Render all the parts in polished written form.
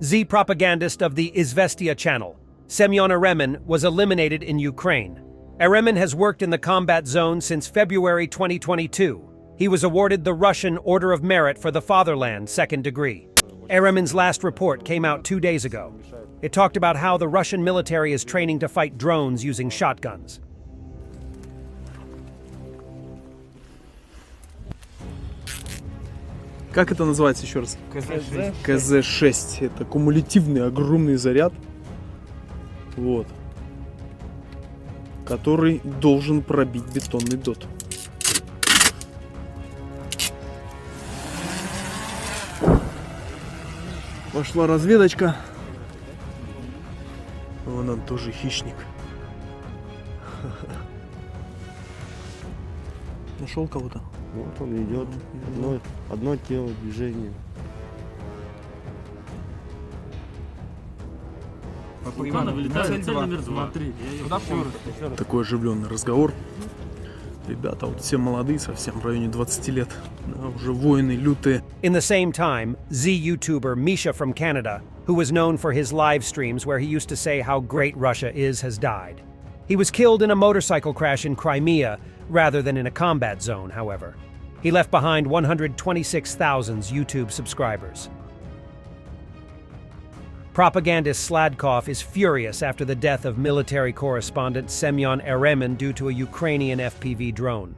Z-Propagandist of the Izvestia channel, Semyon Eremen was eliminated in Ukraine. Eremen has worked in the combat zone since February 2022. He was awarded the Russian Order of Merit for the Fatherland, second degree. Eremen's last report came out 2 days ago. It talked about how the Russian military is training to fight drones using shotguns. Как это называется еще раз? КЗ-6. Это кумулятивный огромный заряд, вот, который должен пробить бетонный дот. Пошла разведочка. Вон он тоже хищник. Нашел кого-то? Вот он идет. Одно тело, движение. Такой оживленный разговор. Ребята, вот все молодые, совсем в районе 20 лет. Да, уже воины лютые. In the same time, Z-YouTuber Misha from Canada, who was known for his live streams where he used to say how great Russia is, has died. He was killed in a motorcycle crash in Crimea, rather than in a combat zone, however. He left behind 126,000 YouTube subscribers. Propagandist Sladkov is furious after the death of military correspondent Semyon Eremen due to a Ukrainian FPV drone.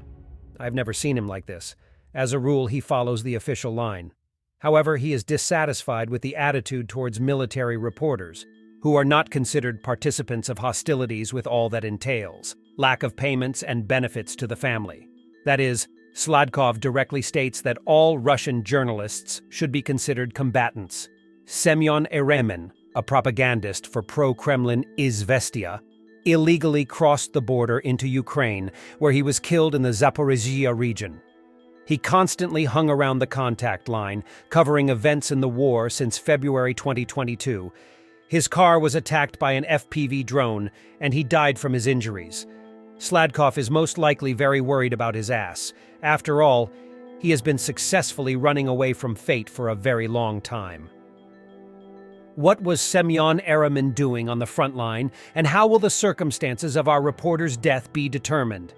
I've never seen him like this. As a rule, he follows the official line. However, he is dissatisfied with the attitude towards military reporters, who are not considered participants of hostilities with all that entails, lack of payments and benefits to the family. That is, Sladkov directly states that all Russian journalists should be considered combatants. Semyon Eremen, a propagandist for pro-Kremlin Izvestia, illegally crossed the border into Ukraine, where he was killed in the Zaporizhia region. He constantly hung around the contact line, covering events in the war since February 2022. His car was attacked by an FPV drone, and he died from his injuries. Sladkov is most likely very worried about his ass. After all, he has been successfully running away from fate for a very long time. What was Semyon Eremen doing on the front line, and how will the circumstances of our reporter's death be determined?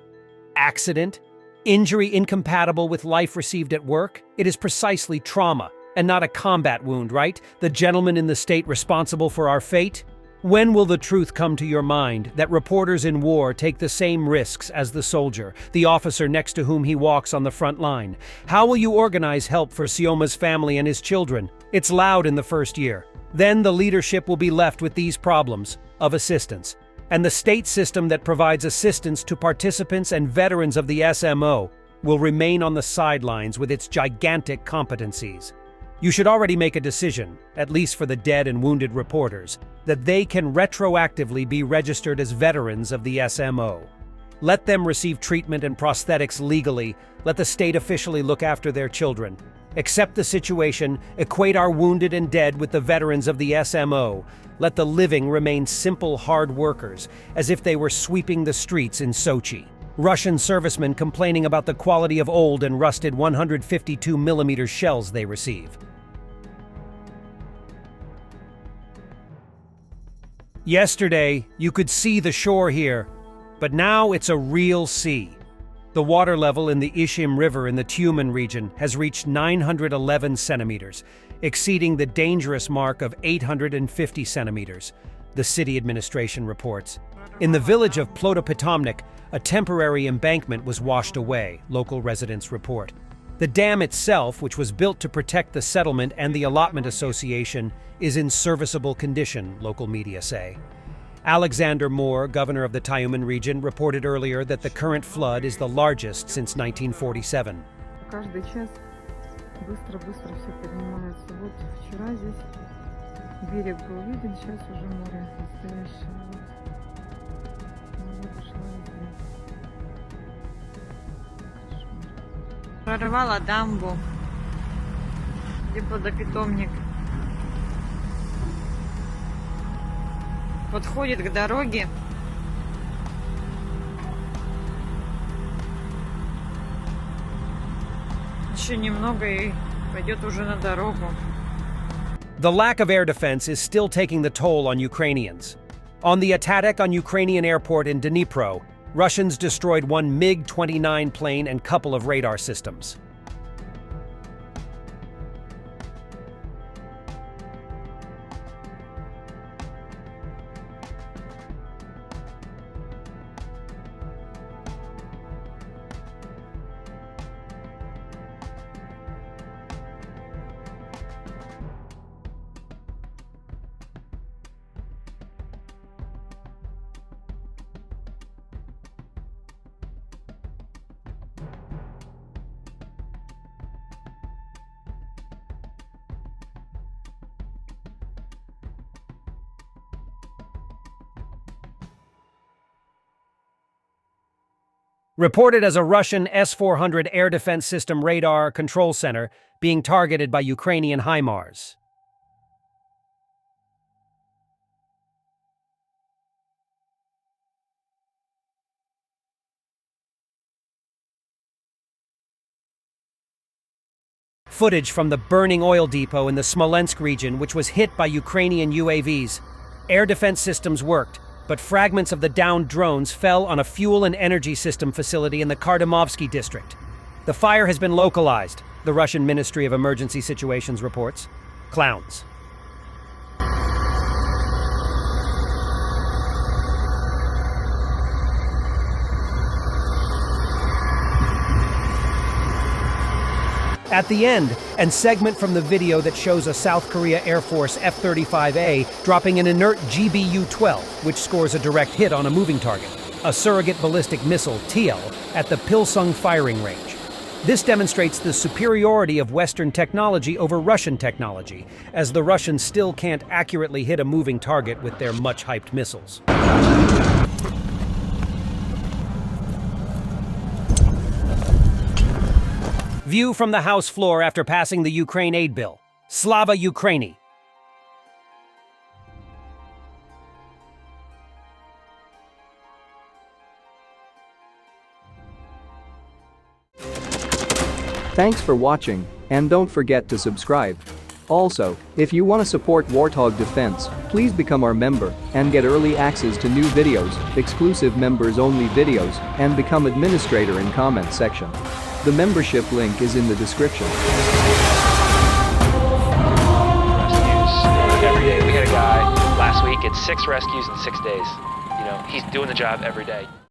Accident? Injury incompatible with life received at work? It is precisely trauma, and not a combat wound, right? The gentleman in the state responsible for our fate? When will the truth come to your mind that reporters in war take the same risks as the soldier, the officer next to whom he walks on the front line? How will you organize help for Sioma's family and his children? It's loud in the first year. Then the leadership will be left with these problems of assistance. And the state system that provides assistance to participants and veterans of the SMO will remain on the sidelines with its gigantic competencies. You should already make a decision, at least for the dead and wounded reporters, that they can retroactively be registered as veterans of the SMO. Let them receive treatment and prosthetics legally. Let the state officially look after their children. Accept the situation, equate our wounded and dead with the veterans of the SMO. Let the living remain simple, hard workers, as if they were sweeping the streets in Sochi. Russian servicemen complaining about the quality of old and rusted 152mm shells they receive. Yesterday, you could see the shore here, but now it's a real sea. The water level in the Ishim River in the Tyumen region has reached 911 centimeters, exceeding the dangerous mark of 850 centimeters, the city administration reports. In the village of Plotopitomnik, a temporary embankment was washed away, local residents report. The dam itself, which was built to protect the settlement and the allotment association, is in serviceable condition, local media say. Alexander Moore, governor of the Tyumen region, reported earlier that the current flood is the largest since 1947. Каждый час быстро все поднимается. Вот вчера здесь берег был виден, сейчас уже море настоящее. Вода шла везде. Прорвала дамбу, где плодопитомник. Подходит к дороге. Еще немного и пойдет уже на дорогу. The lack of air defense is still taking the toll on Ukrainians. On the attack on Ukrainian airport in Dnipro, Russians destroyed one MiG-29 plane and couple of radar systems. Reported as a Russian S-400 air defense system radar control center being targeted by Ukrainian HIMARS. Footage from the burning oil depot in the Smolensk region, which was hit by Ukrainian UAVs. Air defense systems worked, but fragments of the downed drones fell on a fuel and energy system facility in the Kardamovsky district. The fire has been localized, the Russian Ministry of Emergency Situations reports. Clowns. At the end, a segment from the video that shows a South Korea Air Force F-35A dropping an inert GBU-12, which scores a direct hit on a moving target, a surrogate ballistic missile, TL, at the Pilsung firing range. This demonstrates the superiority of Western technology over Russian technology, as the Russians still can't accurately hit a moving target with their much-hyped missiles. View from the House floor after passing the Ukraine aid bill. Slava Ukraini. Thanks for watching, and don't forget to subscribe. Also, if you want to support Warthog Defense, please become our member and get early access to new videos, exclusive members-only videos, and become administrator in comment section. The membership link is in the description. Rescues every day. We had a guy last week at 6 rescues in 6 days. You know, he's doing the job every day.